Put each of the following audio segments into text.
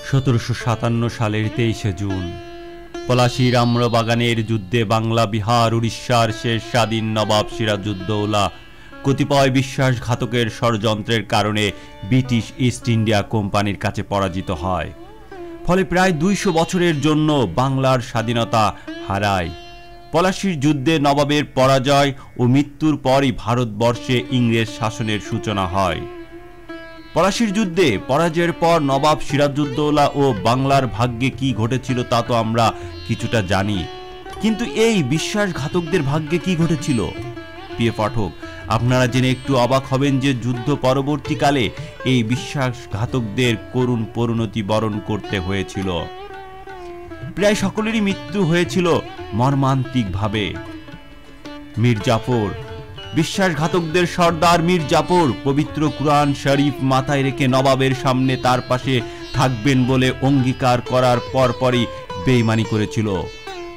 1757 সালের 23 জুন পলাশীর আম্রবাগানের যুদ্ধে বাংলা, বিহার, উড়িষ্যার শেষ স্বাধীন নবাব সিরাজউদ্দৌলা কতিপয় বিশ্বাসঘাতকের ষড়যন্ত্রের কারণে ব্রিটিশ ইস্ট ইন্ডিয়া কোম্পানির কাছে পরাজিত হয়। ফলে প্রায় 200 বছরের জন্য বাংলার স্বাধীনতা হারায়। পলাশীর যুদ্ধে নবাবের পরাজয় ও মৃত্যুর পরই ভারতবর্ষে ইংরেজ শাসনের সূচনা হয়। পলাশীর যুদ্ধে পরাজয়ের পর নবাব সিরাজউদ্দৌলা ও বাংলার ভাগ্যে কি ঘটেছিল তা তো আমরা কিছুটা জানি, কিন্তু এই বিশ্বাসঘাতকদের ভাগ্যে কি ঘটেছিল? প্রিয় পাঠক, আপনারা জেনে একটু অবাক হবেন যে যুদ্ধ পরবর্তীকালে এই বিশ্বাসঘাতকদের করুণ পরিণতি বরণ করতে হয়েছিল। প্রায় সকলেরই মৃত্যু হয়েছিল মর্মান্তিকভাবে। মীর জাফর, বিশ্বাসঘাতকদের সর্দার মীর জাফর পবিত্র কুরআন শরীফ মাথায় রেখে নবাবের সামনে তার পাশে থাকবেন বলে অঙ্গীকার করার পরপরই বেঈমানি করেছিল।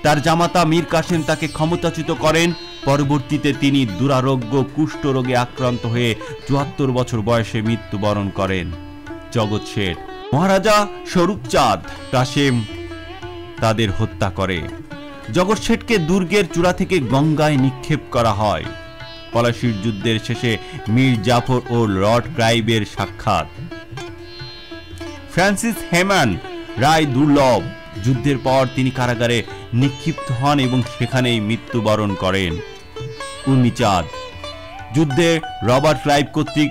তার জামাতা মীর কাসেম তাকে ক্ষমতাচ্যুত করেন। পরবর্তীতে তিনি দুরারোগ্য কুষ্ঠ রোগে আক্রান্ত হয়ে 74 বছর বয়সে মৃত্যুবরণ করেন। জগৎ শেঠ, মহারাজা স্বরূপচাঁদ কাসেম তাদের হত্যা করে। জগৎ শেঠকে দুর্গের চূড়া থেকে গঙ্গায় নিক্ষেপ করা হয়। পলাশীর যুদ্ধের শেষে মীর জাফর ও লর্ড ক্লাইভের সাক্ষাৎ। ফ্রান্সিস হেমান রায় দুর্লভ, যুদ্ধের পর তিনি কারাগারে নিক্ষিপ্ত হন এবং সেখানেই মৃত্যুবরণ করেন। উর্মিচাঁদ, যুদ্ধে রবার্ট ক্লাইভ কর্তৃক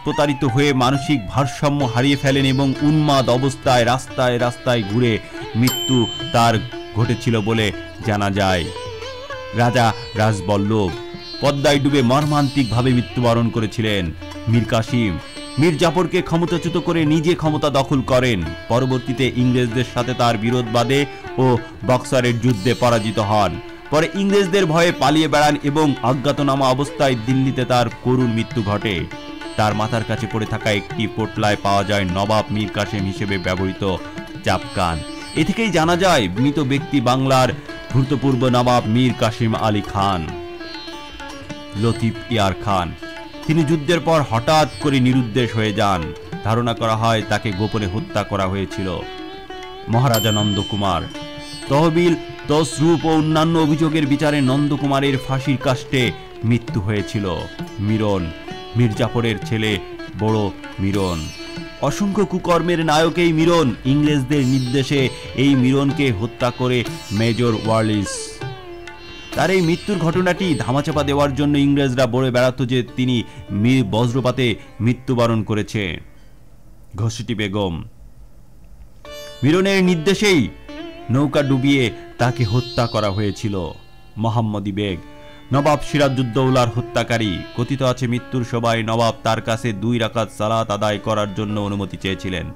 প্রতারিত হয়ে মানসিক ভারসাম্য হারিয়ে ফেলেন এবং উন্মাদ অবস্থায় রাস্তায় রাস্তায় ঘুরে মৃত্যু তার ঘটেছিল বলে জানা যায়। রাজা রাজবল্লভ পদ্মায় ডুবে মর্মান্তিকভাবে মৃত্যুবরণ করেছিলেন। মীর কাসিম মীর জাফরকে ক্ষমতাচ্যুত করে নিজে ক্ষমতা দখল করেন। পরবর্তীতে ইংরেজদের সাথে তার বিরোধ বাধে ও বক্সারের যুদ্ধে পরাজিত হন। পরে ইংরেজদের ভয়ে পালিয়ে বেড়ান এবং অজ্ঞাতনামা অবস্থায় দিল্লিতে তার করুণ মৃত্যু ঘটে। তার মাথার কাছে পড়ে থাকা একটি পোটলায় পাওয়া যায় নবাব মীর কাসেম হিসেবে ব্যবহৃত চাপকান। এ থেকেই জানা যায় মৃত ব্যক্তি বাংলার ভূতপূর্ব নবাব মীর কাসেম আলী খান। লতিফ ইয়ার খান, তিনি যুদ্ধের পর হঠাৎ করে নিরুদ্দেশ হয়ে যান। ধারণা করা হয় তাকে গোপনে হত্যা করা হয়েছিল। মহারাজা নন্দকুমার, তহবিল, তসরুপ ও অন্যান্য অভিযোগের বিচারে নন্দকুমারের ফাঁসির কাষ্টে মৃত্যু হয়েছিল। মিরন, মীর জাফরের ছেলে বড় মিরন। অসংখ্য কুকর্মের নায়ক এই মিরন। ইংরেজদের নির্দেশে এই মিরনকে হত্যা করে মেজর ওয়ার্লিস। তার এই মৃত্যুর ঘটনাটি ধামাচাপা দেওয়ার জন্য ইংরেজরা বলে বেড়াত যে তিনি বজ্রপাতে মৃত্যুবরণ করেছে। ঘসিটি বেগম, মিরনের নির্দেশেই নৌকা ডুবিয়ে তাকে হত্যা করা হয়েছিল। মোহাম্মদী বেগ, নবাব সিরাজউদ্দৌলার হত্যাকারী। কথিত আছে মৃত্যুর সময় নবাব তার কাছে 2 রাকাত সালাত আদায় করার জন্য অনুমতি চেয়েছিলেন,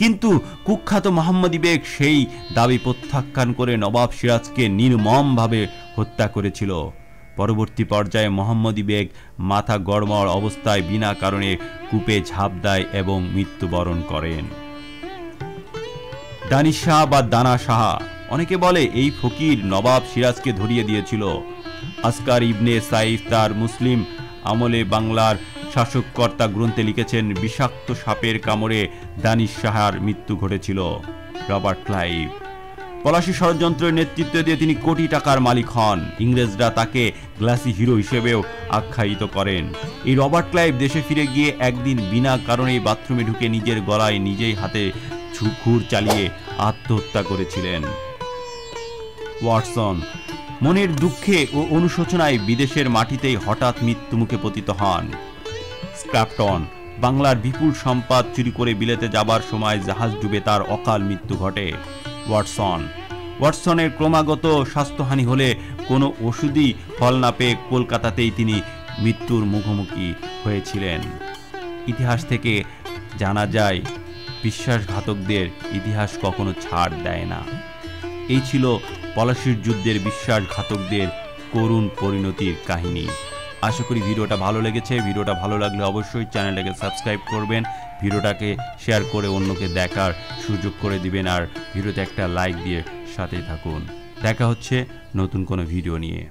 কিন্তু কুখ্যাত মোহাম্মদী বেগ সেই দাবি প্রত্যাখ্যান করে নবাব সিরাজকে নির্মমভাবে হত্যা করেছিল। পরবর্তী পর্যায়ে মোহাম্মদী বেগ মাথা গড়মড় অবস্থায় বিনা কারণে কূপে ঝাঁপ দেয় এবং মৃত্যুবরণ করেন। দানিশ শাহ বা দানা শাহ, অনেকে বলে এই ফকির নবাব সিরাজকে ধরিয়ে দিয়েছিল। আসকার ইবনে সাইফ তার মুসলিম আমলে বাংলার শাসককর্তা গ্রন্থে লিখেছেন, বিষাক্ত সাপের কামড়ে দানিশ শাহর মৃত্যু ঘটেছিল। রবার্ট ক্লাইভ, পলাশী ষড়যন্ত্রের নেতৃত্ব দিয়ে তিনি কোটি টাকার মালিক হন। ইংরেজরা তাকে গ্লাসি হিরো হিসেবেও আখ্যায়িত করেন। এই রবার্ট ক্লাইভ দেশে ফিরে গিয়ে একদিন বিনা কারণেই বাথরুমে ঢুকে নিজের গলায় নিজেই হাতে খুর চালিয়ে আত্মহত্যা করেছিলেন। ওয়াটসন, মনের দুঃখে ও অনুশোচনায় বিদেশের মাটিতেই হঠাৎ মৃত্যুমুখে পতিত হন। স্ক্র্যাপটন, বাংলার বিপুল সম্পদ চুরি করে বিলেতে যাবার সময় জাহাজ ডুবে তার অকাল মৃত্যু ঘটে। ওয়াটসনের ক্রমাগত স্বাস্থ্যহানি হলে কোনো ওষুধই ফল না পেয়ে কলকাতাতেই তিনি মৃত্যুর মুখোমুখি হয়েছিলেন। ইতিহাস থেকে জানা যায় বিশ্বাসঘাতকদের ইতিহাস কখনো ছাড় দেয় না। এই ছিল পলাশীর যুদ্ধের বিশ্বাসঘাতকদের করুণ পরিণতির কাহিনী। আশা করি ভিডিওটা ভালো লেগেছে। ভিডিওটা ভালো লাগলে অবশ্যই চ্যানেলটাকে সাবস্ক্রাইব করবেন, ভিডিওটাকে শেয়ার করে অন্যকে দেখার সুযোগ করে দিবেন, আর ভিডিওতে একটা লাইক দিয়ে সাথে থাকুন। দেখা হচ্ছে নতুন কোনো ভিডিও নিয়ে।